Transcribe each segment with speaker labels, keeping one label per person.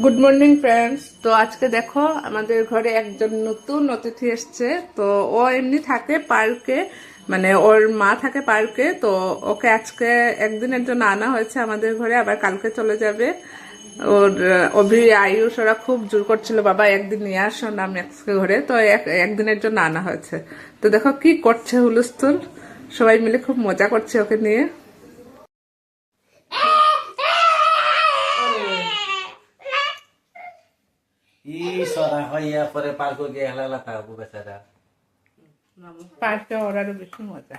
Speaker 1: Good morning friends. তো আজকে দেখো আমাদের ঘরে একজন নতুন অতিথি এসছে। তো ও এমনি থাকে পার্কে, মানে ওর মা থাকে পার্কে। তো ওকে আজকে একদিনের জন্য আনা হয়েছে আমাদের ঘরে, আবার কালকে চলে যাবে। ওর অভি আয়ুষ ওরা খুব জোর করছিল, বাবা একদিন নিয়ে আসো না ম্যাক্সকে ঘরে। তো একদিনের জন্য আনা হয়েছে। তো দেখো কি করছে হুলস্থুল, সবাই মিলে খুব মজা করছে ওকে নিয়ে।
Speaker 2: সরা হইয়া পরে পার্ক গিয়ে হেলা থাকবো বেচারা।
Speaker 1: পার্কে ওর আরো বেশি মজা।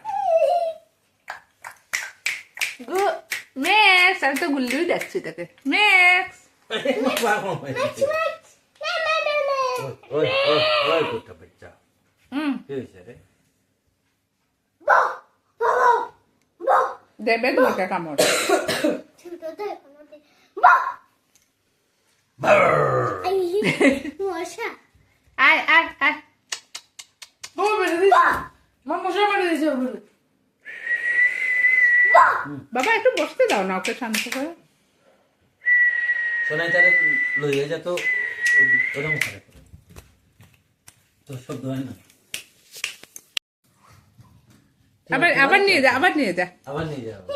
Speaker 1: ম্যাক্স, আমি তো গুল্লিই দেখছি তাকে। ম্যাক্স
Speaker 2: বাচ্চা
Speaker 1: হুম
Speaker 2: কি হয়েছে রে?
Speaker 1: দেবেন মোটা কামড়। আয় আয় আয়। বাবা একটু বসতে দাও না ওকে শান্ত করে।
Speaker 2: সোনাই তারে লইয়া যেত ওরকম করে তো শব্দ হয় না।
Speaker 1: আবার আবার নিয়ে যা, আবার নিয়ে যা।
Speaker 2: আবার নিয়ে যাবো।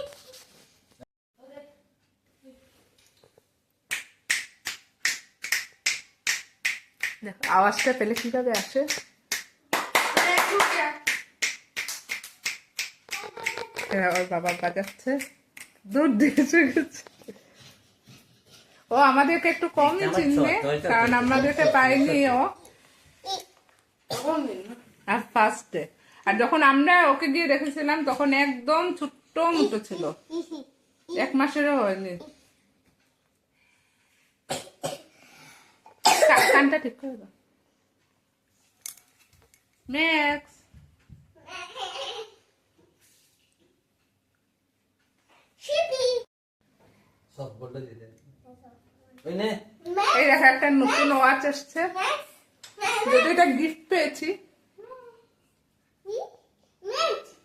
Speaker 1: দেখো আওয়াজটা পেলে কিভাবে আসে। ওর বাবা বাজাচ্ছে, দুধ দিয়ে গেছে। ও আমাদেরকে একটু কমই চিনবে, কারণ আমাদেরকে পাইনি ও আর ফার্স্টে। আর যখন আমরা ওকে গিয়ে দেখেছিলাম তখন একদম ছোট্ট মতো ছিল, 1 মাসেরও হয়নি। কানটা ঠিক করে দাও ম্যাক্স।
Speaker 2: সব বলটা দিয়ে দেন। ওই নে
Speaker 1: এই দেখো একটা নতুন ওয়াচ আসছে, যদি এটা গিফট পেয়েছি।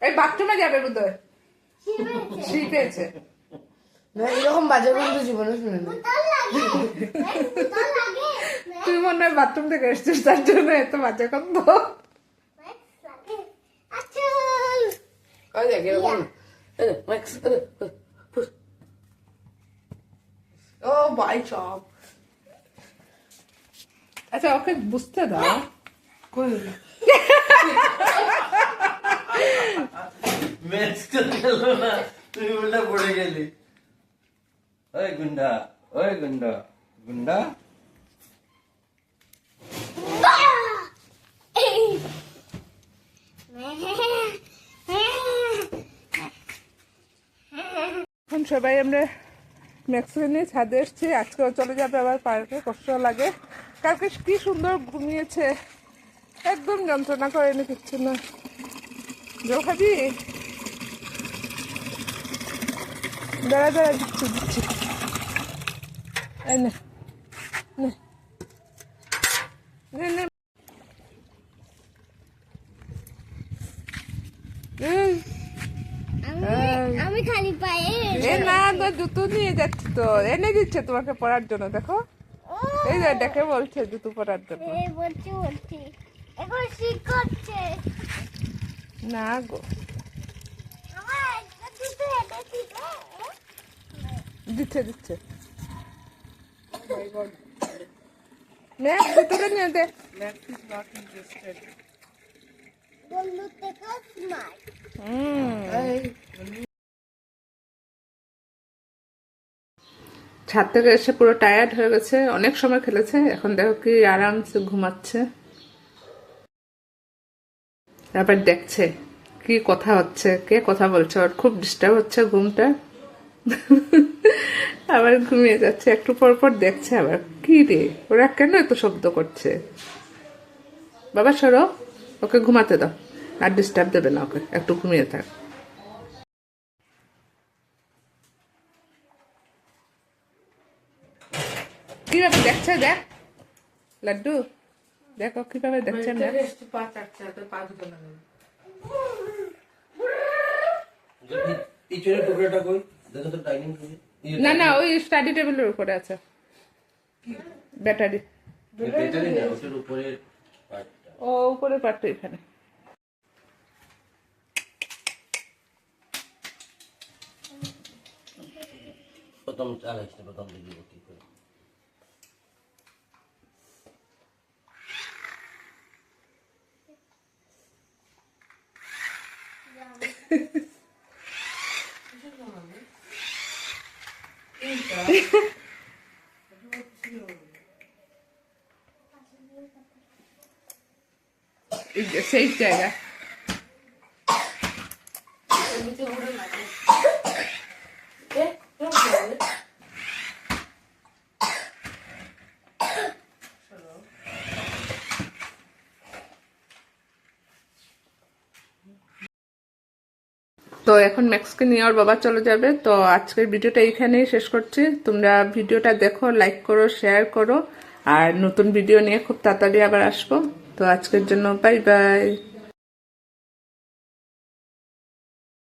Speaker 1: এই বাথরুমে যাবে বোধহয়, সি পেয়েছে।
Speaker 3: এরকম বাজে গন্ধ জীবনে শুনিনি।
Speaker 1: তুই মনে হয় বাথরুম থেকে এসছিস, তার জন্য এত বাজে গন্ধ।
Speaker 3: ওই দেখ এরকম ও ভাই সব
Speaker 1: আচ্ছা ওকে বুঝতে দাও।
Speaker 3: কই
Speaker 2: ম্যাচ তো গেল না, তুই উল্টা পড়ে গেলি। ওই গুন্ডা, ওই গুন্ডা, গুন্ডা
Speaker 1: এখন সবাই আমরা ম্যাক্সকে নিয়ে ছাদে এসছি। আজকেও চলে যাবে আবার পার্কে, কষ্ট লাগে। কালকে কি সুন্দর ঘুমিয়েছে, একদম যন্ত্রণা করেনি, কিচ্ছু না। জল খাবি? দাঁড়া দাঁড়া, দিচ্ছি দিচ্ছি। এই নে নে নে নে।
Speaker 4: আমি খালি পায়ে
Speaker 1: এ না, তো জুতো নিয়ে যাচ্ছি, তো এনে দিচ্ছে তোমাকে পরার জন্য। দেখো এই যে ডেকে বলছে জুতো পরার জন্য।
Speaker 4: বলছি এখন শিখ করছে
Speaker 1: না গো,
Speaker 4: আমার একটা জুতো এটা দিবে
Speaker 1: দিচ্ছে দিচ্ছে। ম্যাক্স জুতোটা নিয়ে দে।
Speaker 4: বন্ধু থেকে স্মার্ট
Speaker 1: ছাদ থেকে এসে পুরো টায়ার্ড হয়ে গেছে, অনেক সময় খেলেছে। এখন দেখো কি আরামসে ঘুমাচ্ছে। তারপর দেখছে কি কথা হচ্ছে, কে কথা বলছে, ওর খুব ডিস্টার্ব হচ্ছে ঘুমটা। আবার ঘুমিয়ে যাচ্ছে, একটু পর পর দেখছে আবার কি রে ওরা কেন এত শব্দ করছে। বাবা সরো, ওকে ঘুমাতে দাও, আর ডিস্টার্ব দেবে না ওকে, একটু ঘুমিয়ে থাক। কিভাবে দেখছে দেখ লাড্ডু, দেখো কিভাবে দেখছে না।
Speaker 3: পা চাটছে পা দুটো না
Speaker 2: ইচুরের টুকরোটা কই দেখো তো, ডাইনিং
Speaker 1: না না, ওই স্টাডি টেবিলের উপরে আছে। ব্যাটারি।
Speaker 2: ব্যাটারি না, ওটার উপরের পার্টটা।
Speaker 1: ও উপরে পারতো এখানে।
Speaker 2: প্রথম চালাইস না, প্রথম দিকে কি করে।
Speaker 1: এই যে সেই জায়গা। তো এখন ম্যাক্সকে নিয়ে ওর বাবা চলে যাবে। তো আজকের ভিডিওটা এইখানেই শেষ করছি। তোমরা ভিডিওটা দেখো, লাইক করো, শেয়ার করো, আর নতুন ভিডিও নিয়ে খুব তাড়াতাড়ি আবার আসবো। তো আজকের জন্য বাই বাই।